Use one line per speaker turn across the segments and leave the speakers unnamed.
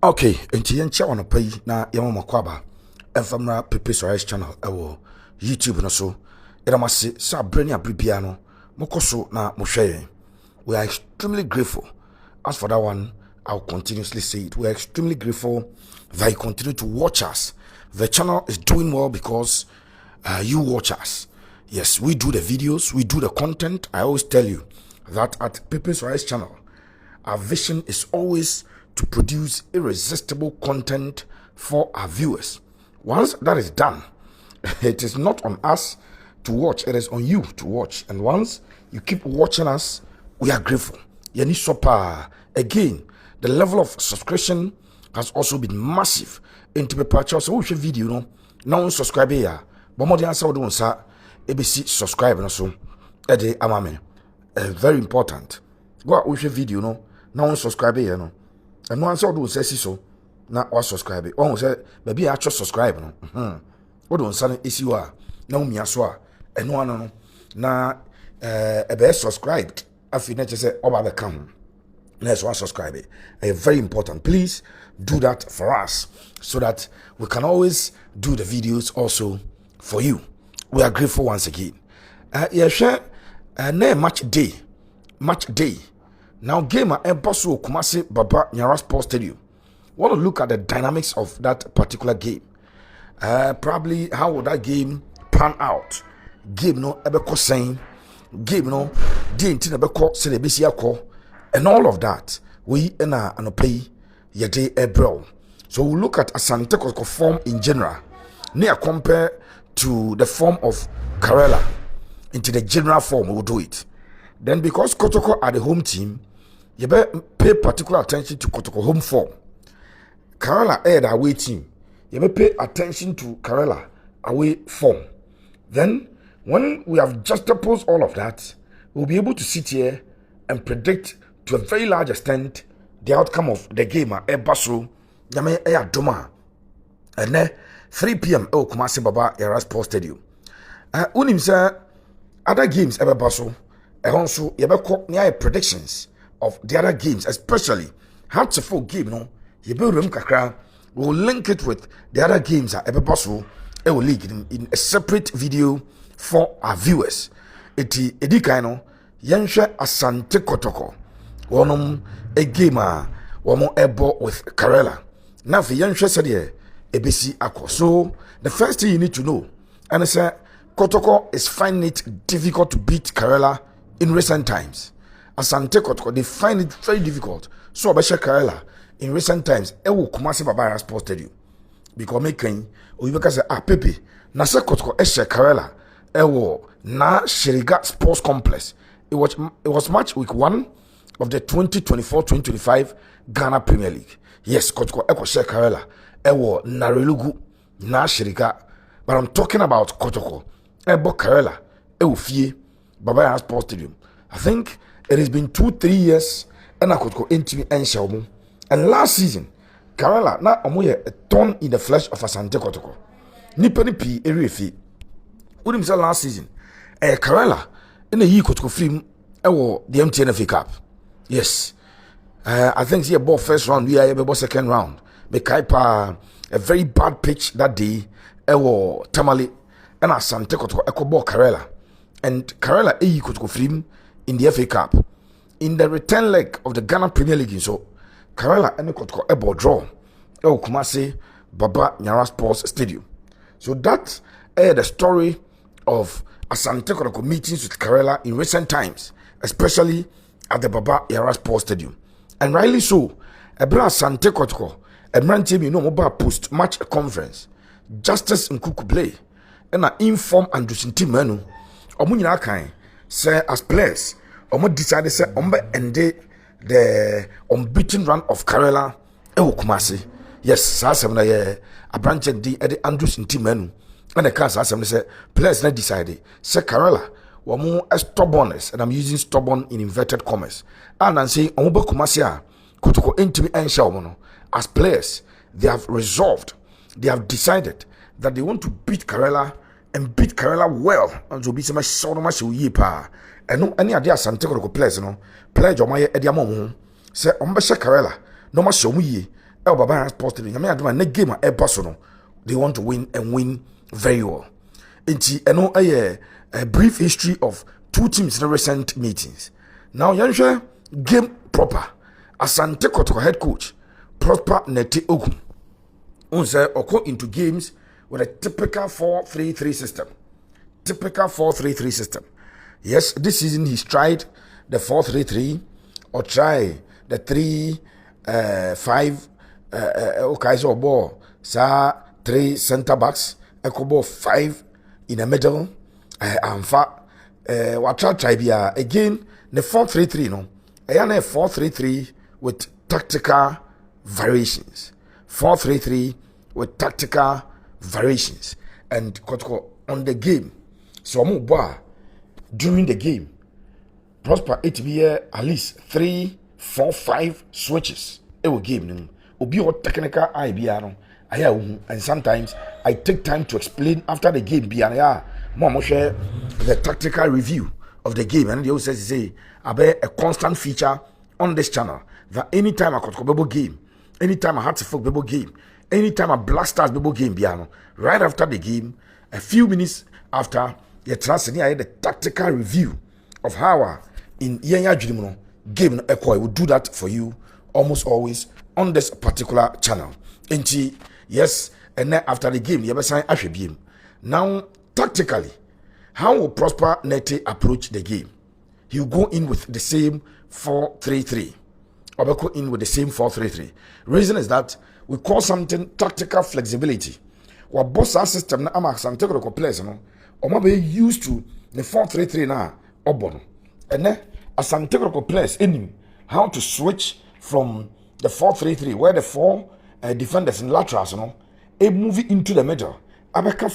Okay, enti yenche on pay na yama makwaba emfamra Pepe Rice channel ewo YouTube no so edamase sa brani abribia no mokoso na mohwe. We are extremely grateful. As for that one, I'll continuously say it. We are extremely grateful that you continue to watch us. The channel is doing well because you watch us. Yes, we do the videos, we do the content. I always tell you that at Pepe Rice channel, our vision is always to produce irresistible content for our viewers. Once that is done, it is not on us to watch, it is on you to watch. And once you keep watching us, we are grateful. Yani sopa. Again, the level of subscription has also been massive. Into the purchase, so we should video no. Now subscribe here. But more than answer do sa ABC subscribe no so. Ede amame. Very important. Go out with video no. Now subscribe here no. And no answer do say so. Na wa subscribe. One say baby actually subscribe no. What do say isi wa na umia so a eno ano no. Na ebe subscribed. Afi na say oba be come. Let's one subscribe. Very important. Please do that for us so that we can always do the videos also for you. We are grateful once again. Share match day. Now game Emposo Kumasi Baba Nyara Sports Stadium. Want to look at the dynamics of that particular game. Probably how would that game pan out? Game no ebeko saying game no di inti na beko celebration yako and all of that. We na anopai yede ebro. So we look at Asante Kotoko form in general. Near compare to the form of Karela into the general form, we will do it. Then because Kotoko are the home team, you better pay particular attention to Kotoko home form. Karela are the away team. You better pay attention to Karela away form. Then when we have juxtaposed all of that, we'll be able to sit here and predict to a very large extent the outcome of the game at Basso, Yame Doma. And then 3 p.m. Kumasi Baba Yara Sports Stadium. Unim say other games ever Basso. And also yebeko near predictions of the other games, especially hard to full game no. Yebe room kakra will link it with the other games at ever Basso league in a separate video for our viewers. Eti edikaino yenhwe Asante Kotoko. Wonom a gamer womo ebo with Karela. Now for yenhwe said ABC Ako. So the first thing you need to know, and I say Kotoko is finding it difficult to beat Karela in recent times. Asante Kotoko, they find it very difficult. So Abasha Karela in recent times, ewo Kumasi Baba Sports Stadium. Because making or you say Pepe, na se Kotoko eshe Karela, ewo na Shiriga Sports Complex. It was match week 1 of the 2024-2025 Ghana Premier League. Yes, Kotoko eko she Karela. Ewo Narelugu na Shirika. But I'm talking about Kotoko. Ebo Karela. Ewo Fie. Baba Sports Stadium. I think it has been 2-3 years and I could go into and and last season, Karela na omoye a thorn in the flesh of Asante Kotoko. Nipani P area fee. Udim say last season. Karela in the year Kotoko film ewo the MTNFA Cup. Yes. I think he ball first round, we are able second round. Bekaipa a very bad pitch that day. Ewo Tamale and Asante Kotoko eko ball Karela. And Karela could go film in the FA Cup. In the return leg of the Ghana Premier League, so Karela and Kotoko ebo draw. Kumasi Baba Nyara Sports Stadium. So that the story of Asante Kotoko meetings with Karela in recent times, especially at the Baba Nyara Sports Stadium. And rightly so, Ebra Asante Kotoko, a man team you know mobile post match conference, Justice Nkuku play, and I inform and do team menu. Omunyina kan say as players omo decided say ombe ende the unbeaten run of Karela Kumasi. Yes, sasem na ye abranche di e Andrews team anu and the can sasem say players na decided say Karela womo stubbornness, and I'm using stubborn in inverted commas, and I'm saying omo be Kumasi a Kotoko entimi ensha omo no. As players they have resolved, they have decided that they want to beat Karela and beat Karela well. And so be some sort of match ye pa. And no any idea Asante Kotoko players no. Play your my Ediamon. Say Ombasha Karela. No ma show me Baba Sports Stadium. I mean, next game a personal. They want to win and win very well. A brief history of two teams in recent meetings. Now, Yansha game proper. Asante Kotoko head coach, Prosper Nete Ogum. Unse oko into games with a typical 4-3-3 system. Typical 4-3-3 system. Yes, this season he's tried the 4-3-3 or try the 3-5. Okay, so ball. Sa 3 center backs. Ekobo 5 in the middle. What try again the 4-3-3 no. Ayana 4-3-3 with tactical variations. 4-3-3 with tactical variations. And Kotoko on the game. So during the game, Prosper it be at least 3, 4, 5 switches. It will game. Obi or technical IBR. And sometimes I take time to explain after the game. Mom share the tactical review of the game. And they also say a constant feature on this channel that anytime I Kotoko Bebo game, anytime I had to folk Bebo game, anytime I Blasters Bebo game, right after the game, a few minutes after, I had the tactical review of how in Yenya Judimono game Ekoi will do that for you almost always on this particular channel. Yes, and then after the game, you ever sign Ashebim. Now, tactically, how will Prosper Nete approach the game? He will go in with the same 4-3-3. Or go in with the same 4-3-3. Reason is that we call something tactical flexibility. What boss our system na ama Asante Kotoko players no, or be used to the 4-3-3 na obono. And then Asante Kotoko players in how to switch from the 4-3-3 where the 4 defenders in laterals no, a movie into the middle. Abaka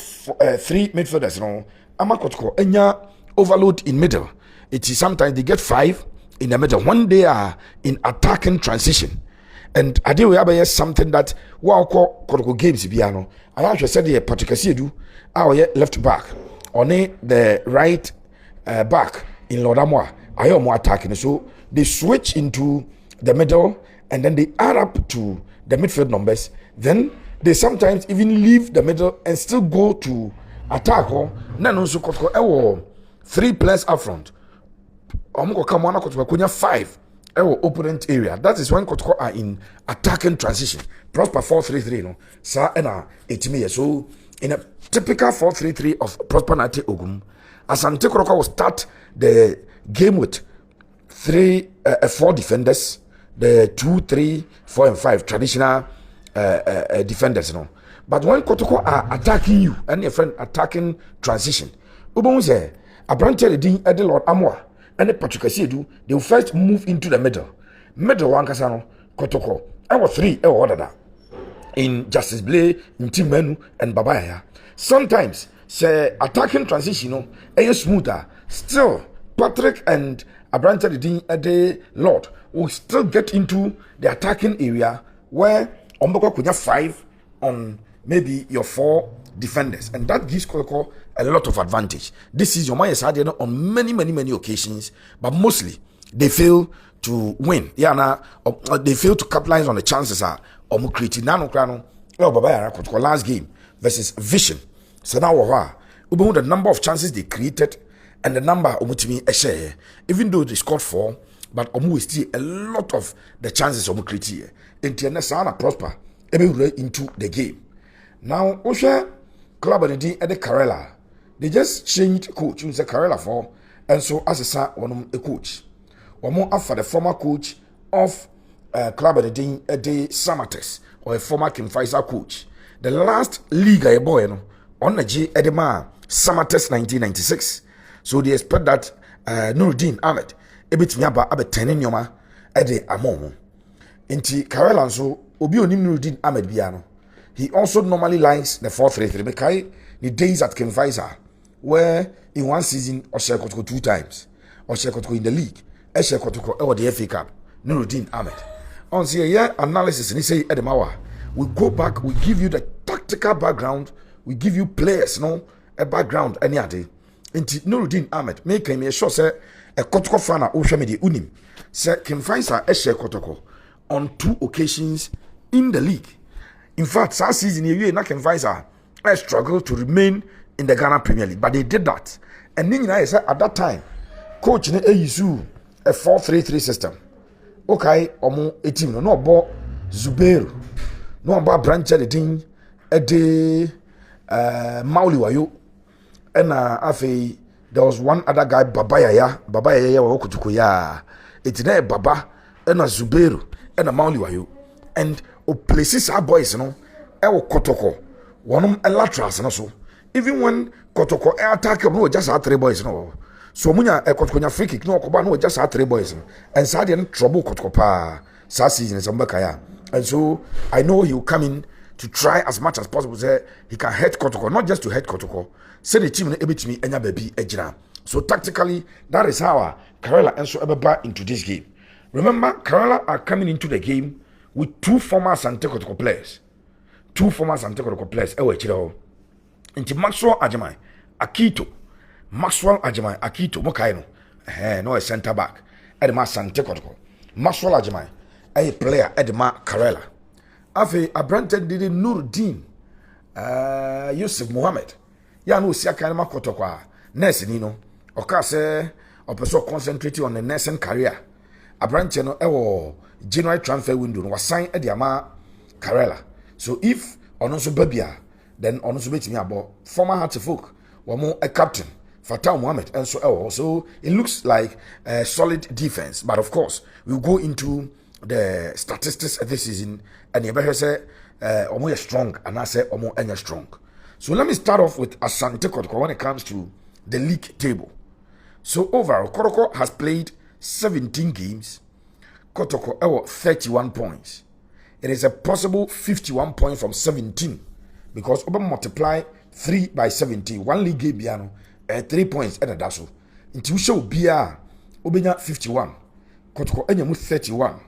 3 midfielders no, ama Kotoko enya overload in middle. It is sometimes they get 5 in the middle when they are in attacking transition. And I do have something that wow Kotoko games biano. I actually said the particular do our left back on the right back in Lodamwa. I am more attacking. So they switch into the middle and then they add up to the midfield numbers. Then they sometimes even leave the middle and still go to attack. Nano so Kotoko 3 players up front. Omuko Kamwana Kotoko 5 opponent area. That is when Kotoko are in attacking transition. Prosper 4-3-3 no. Sa ena etime. So in a typical 4-3-3 of Prosper Nete Ogum, Asante Kotoko will start the game with 4 defenders, the 2, 3, 4 and 5 traditional defenders no. But when Kotoko are attacking you and your friend attacking transition, Ubon say Abrante the Edi Lord Amwa and the Patricia do, they will first move into the middle. Middle one Kasano, Kotoko. I was 3 order in Justice Blay, in Team Menu, and Babaya. Sometimes say attacking transition is smoother. Still, Patrick and Abrante the Edi Lord will still get into the attacking area where Omboko could have 5 on maybe your 4 defenders, and that gives Kotoko a lot of advantage. This is your Maya Sadiano on many occasions, but mostly they fail to win. They fail to capitalize on the chances. Creating nano crano. Kotoko last game versus Vision. So now the number of chances they created and the number of a share, even though they scored 4, but Omu is still a lot of the chances of creating. And Sana Prosper into the game. Now, Osha club and the Karela, they just changed coach. You say Karela for, and so as a coach. One more after the former coach of club and the Samatex or a former Kim Faisal coach. The last league I boy on the J Edema Samatex 1996. So they expect that Nuruddin Ahmed ebit nyaba abe tenin yoma ede amon. Inti Karela so obi onim Nuruddin Ahmed biano. He also normally likes the 4-3-3. Because the days at Kim Faisal, where in one season Oshe Kotoko 2 times, Oshe Kotoko in the league, Oshe Kotoko over the FA Cup, Nuruddin Ahmed. On the analysis, and he say Edemawa, we go back, we give you the tactical background, we give you players, a background any other. Inti Nuruddin Ahmed make him a sure say a Kotoko fan Oshe Medi Unim. Say Kim Faisal Oshe Kotoko on 2 occasions in the league. In fact, last season, you not advisor, I struggled to remain in the Ghana Premier League, but they did that. And then I said at that time, coach used a 4-3-3 system. Okay, omo a team no bo Zubairu, no about branch the thing, Mauli Wayo, and there was one other guy, Baba wa Kotoko ya. It's there Baba, and a Zubairu, and a Mauli Wayo, and places our boys, Kotoko, one a latras, so even when Kotoko attack, no, just our 3 boys, no. So munya Kotoko free kick, no, no, just our 3 boys, and so I didn't trouble Kotoko pa, season is and so I know he will come in to try as much as possible. Say he can head Kotoko, not just to head Kotoko. Say the team able to me enya baby ejina. So tactically, that is how Karela and so ever into this game. Remember, Karela are coming into the game with 2 former Asante Kotoko players. 2 former Asante Kotoko players. Ewe chiro. Inti Maxwell Ajimai, Akito. Maxwell Ajimai, Akito, Mokaino. No a center back. Edema Asante Kotoko. Maxwell Ajimai, a player Edema Karela. Afe Abrante did Nuruddin. Yusuf Mohammed. Ya no sia kan ma Kotoko nurse ni no. Oka se opeso concentrate on the nursing career. Abrante no ewo January transfer window no was sign ediama Karela. So if onoso babia, then onoso betimi abo former Hartlefolk womo a captain Fatah Mohammed and so it looks like a solid defense. But of course, we'll go into the statistics of this season and you better say omo strong and I say omo enya strong. So let me start off with Asante Kotoko when it comes to the league table. So overall, Kotoko has played 17 games. Kotoko 31 points. It is a possible 51 points from 17 because over multiply 3 by 17. One league game biano 3 points at a daso. Until show bia obenya 51. Kotoko enyamu 31.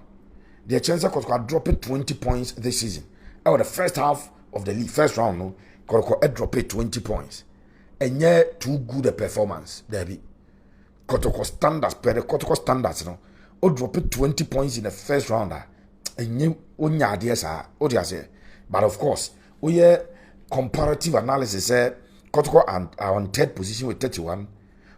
The chance Kotoko drop it 20 points this season. The first half of the league, first round, no, Kotoko drop it 20 points. And yet too good a performance, there be. Kotoko standards, per the Kotoko standards, no, or drop it 20 points in the first rounder. And you onya ideas but of course, we comparative analysis Kotoko are on 3rd position with 31,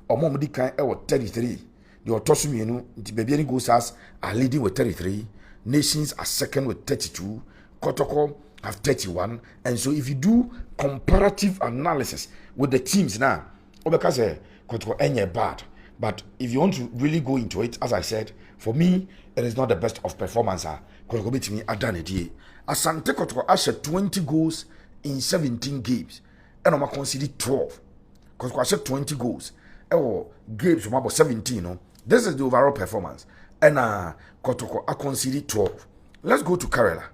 or Momodi kind 33. Your Tosuminu, the Baby Goes are leading with 33. Nations are second with 32. Kotoko have 31. And so if you do comparative analysis with the teams now, because Kotoko ain't bad. But if you want to really go into it, as I said, for me, it is not the best of performance. Kotoko beat me at Danity. Asante Kotoko has 20 goals in 17 games. And I'm conceded 12. Kotoko has 20 goals. Games from about 17. No? This is the overall performance. And Kotoko are conceded 12. Let's go to Karela.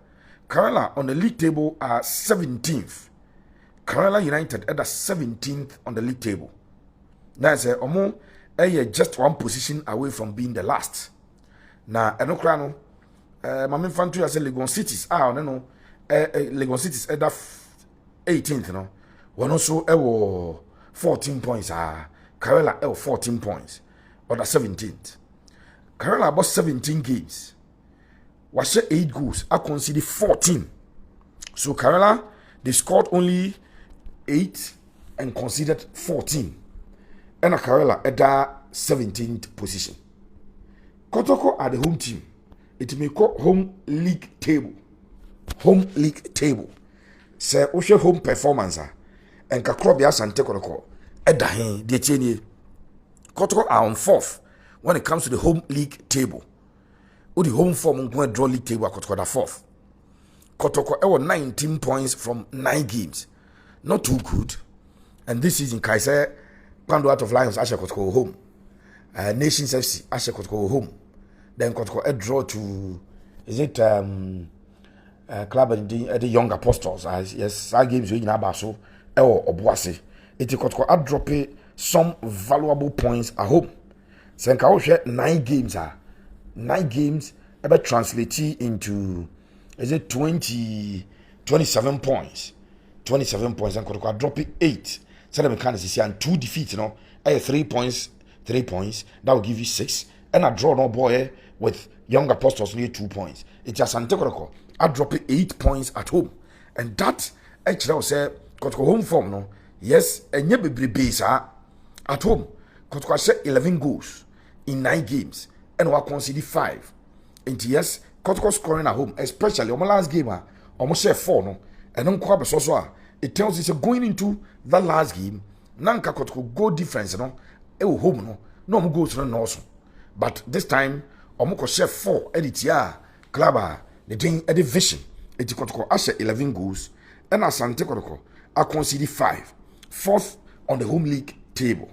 Karela on the league table are 17th. Karela United are 17th on the league table. That's just one position away from being the last. Now, I don't cry no. My fan to say Legon Cities. No. Legon Cities at 18th. No. One also 14 points. Karela 14 points. Or the 17th. Karela about 17 games. Was 8 goals. I consider 14. So Karela, they scored only 8 and considered 14. And Karela at that 17th position. Kotoko are the home team. It may call home league table. Home league table. Say Oshe home performance. And Kakrobia Asante Kotoko. Edahin, Dietini. Kotoko are on 4th when it comes to the home league table. Or the home form going draw league table Kotoko the 4th. Kotoko 19 points from 9 games. Not too good. And this season, Kaiser Pando out of Lions, Asha Kotoko home. Nations FC, Asha Kotoko home. Then Kotoko a draw to, is it club and the young apostles? Yes, our games in Abaso, or Obuasi. It Kotoko a drop some valuable points at home. Senka Osha 9 games 9 games ever translate into, is it 27 points? 27 points and Kotoko drop 8. So the mechanics and 2 defeats, 3 points, 3 points. That will give you 6. And a draw no boy with young apostles near 2 points. It's Asante Kotoko I drop 8 points at home. And that actually say Kotoko home form no. Yes, and ye be base at home. Kotoko set 11 goals in 9 games and we conceded 5. And yes, Kotoko scoring at home, especially on my last game, almost say 4 no. And on kwa so it tells you going into that last game, nanka Kotoko goal difference no, home no goals no also. But this time, omoko share 4 edit ya club the doing a division. Eti Kotoko ashe 11 goals and Asante Kotoko I conceded 5. 4th on the home league table.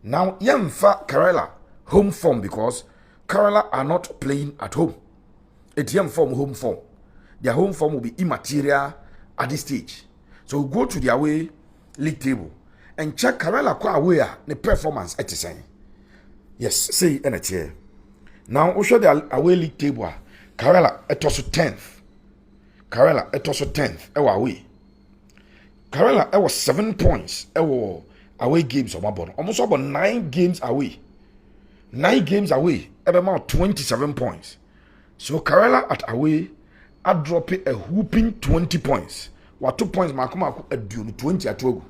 Now yemfa Karela home form because Karela are not playing at home. Eti yemfa home form. Their home form will be immaterial at this stage. So we go to the away league table and check Karela kwa away the performance at the same. Yes, say NHA. Now we show the away league table. Karela etoso 10th. Karela etoso 10th. Ewa away. Karela ewa 7 points. Ewa away games on my board. Almost about 9 games away. 9 games away. About 27 points. So Karela at away, I drop it a whooping 20 points. What 2 points makuma a due 20 at Ogum.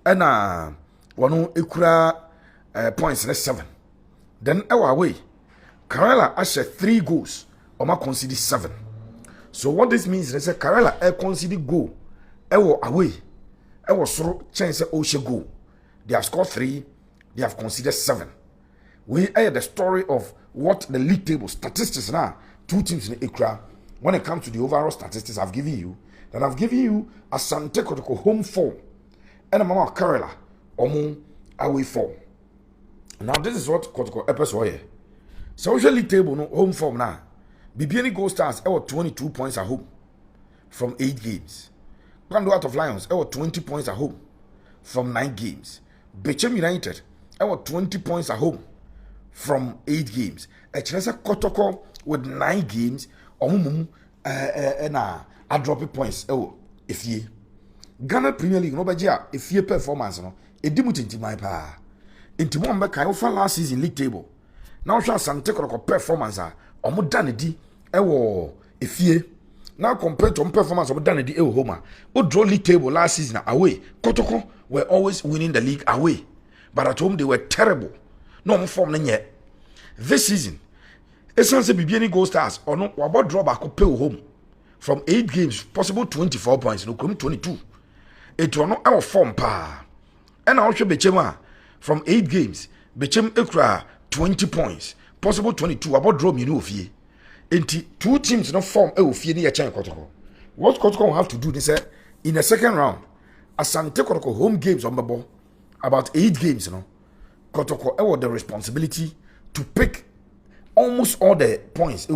And one ekura points next 7. Then our away. Karela has 3 goals. Oma conceded 7. So what this means is that Karela conceded goal. Ewo away. Ewo so chance Oshe goal. They have scored 3. They have conceded 7. We hear the story of what the league table statistics now. 2 teams in the Ikra. When it comes to the overall statistics I've given you, then I've given you Asante Kotoko home form and a mama Karela omu away form. Now this is what Kotoko episode here. Social league table no home form now. Bibiani Gold Stars 22 points at home from 8 games. Pando Out of Lions 20 points at home from 9 games. Bechem United 20 points at home from 8 games. Echinesa Kotoko with 9 games. I drop points. If ye Ghana Premier League no beja if ye performance no edimu tinti my pa. Inti mo mbe kan ofa last season league table. Now sha Asante Kotoko performance omo danedi if ye now compared to performance omo danedi home o draw league table last season away. Kotoko were always winning the league away, but at home they were terrible. No more form yet. This season Asante Bibiani Gold Stars or no about draw back pay home from 8 games, possible 24 points, no come 22. It will not our form pa. And I also Bechema from 8 games, Bechem Ekra 20 points, possible 22. About draw me no fee. Enti 2 teams no form fee near China Kotoko. What Kotoko will have to do this in the second round, Asante Kotoko home games on the ball, about 8 games, Kotoko have the responsibility to pick almost all the points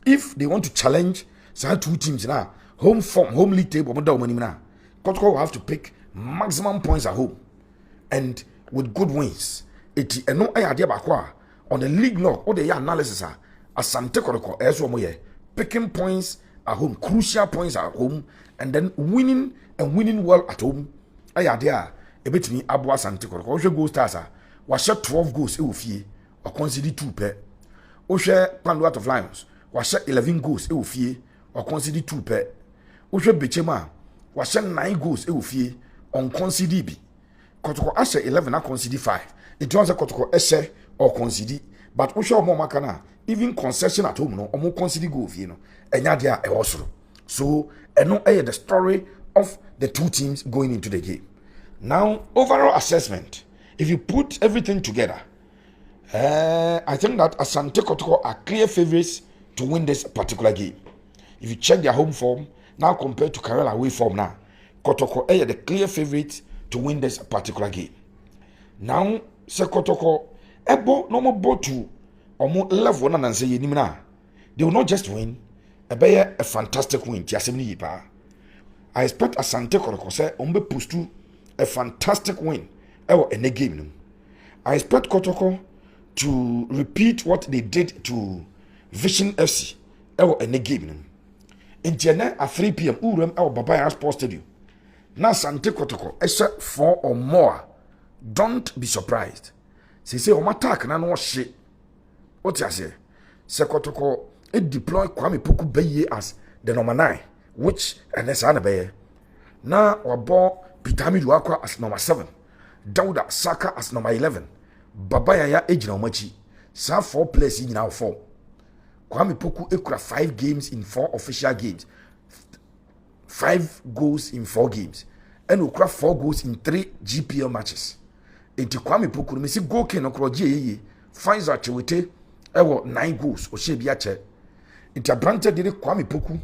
if they want to challenge some 2 teams now home form home league table Kotoko will have to pick maximum points at home and with good wins no idea on the league log all the analysis Asante Kotoko picking points at home, crucial points at home, and then winning well at home idea a bit me Abu Asante Kotoko Gold Stars was shot 12 goals or consider 2 pair. Oshe Pando Out of Lions was shot 11 goals or consider 2 pair. Oshe Bechema was shot 9 goals on consider B. Kotoko Ashe 11 I consider 5. It was a Kotoko Ashe or consider, but Oshe Momakana even concession at home no or more consider go and yadia e also. So the story of the 2 teams going into the game. Now overall assessment, if you put everything together, I think that Asante Kotoko are clear favorites to win this particular game. If you check their home form now compared to Karela away form now, Kotoko are the clear favorites to win this particular game. Now, se Kotoko ebo no more to omo level na say yenim na. They will not just win, a fantastic win. I expect Asante Kotoko say ombe pustu a fantastic win in the game. I expect Kotoko to repeat what they did to Vision FC in the game. In Jena at 3 p.m. Urem Babaya Sports Stadium. Now Asante Kotoko except 4 or more. Don't be surprised. Say attack na no shit. What you say? Se Kotoko it deploy Kwame Poku Beye as the number 9, which and that's Anabe. Now or ball Pitami Duakwa as number 7, Dauda Saka as number 11, Babaya Ejina Machi. Some 4 players in now 4. Kwame Poku ekura 5 games in 4 official games. 5 goals in 4 games. And okura 4 goals in 3 GPL matches. Enti Kwame Poku me si goal king okro je finds out chewete ewo 9 goals o she bia che. Enti abrante de Kwame Poku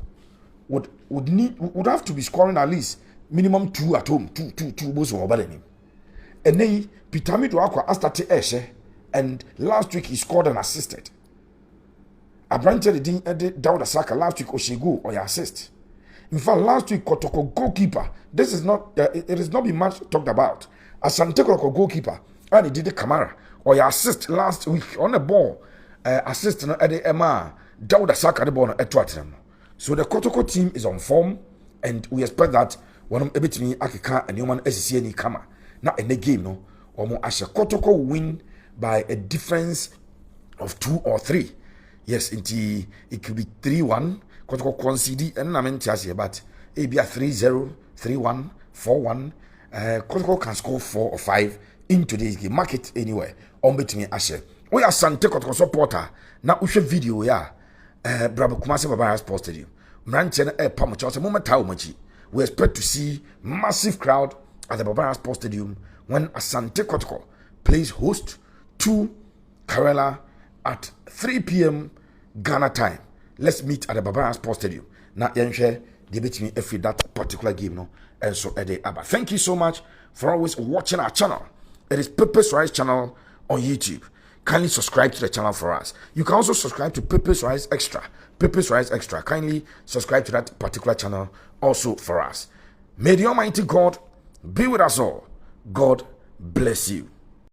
would have to be scoring at least minimum 2 at home, 2 goals over the name. And then Pitami do akwa astate eshe, and last week he scored and assisted. Abrante de Dauda Saka last week Oshego or assist. In fact, last week Kotoko goalkeeper. This is not it has not been much talked about. Asante Kotoko goalkeeper and he did the Kamara or assist last week on the ball. Assist at the Emma Dauda Saka the ball at Tottenham. So the Kotoko team is on form, and we expect that when everything Akika and human SCN Kama now in the game no or more as a Kotoko will win by a difference of 2 or 3. Yes, it could be 3-1. Kotoko concede and I mean but it be a 3-0, 3-1, 4-1. Kotoko can score 4 or 5 in today's game. Mark it anywhere. On between Ashe. We are Asante Kotoko supporter. Now we show video ya. Bravo Kumasi Baba Sports Stadium. Mranchen Pamo Chelsea moment Machi. We expect to see massive crowd at the Baba Sports Stadium when Asante Kotoko plays host to Karela at 3 p.m. Ghana time. Let's meet at the Baba Sports Stadium. Now, share debate me every that particular game, no, and so at the Abba. Thank you so much for always watching our channel. It is Pepe's Rise channel on YouTube. Kindly subscribe to the channel for us. You can also subscribe to Pepe's Rise Extra. Pepe's Rise Extra. Kindly subscribe to that particular channel also for us. May the Almighty God be with us all. God bless you.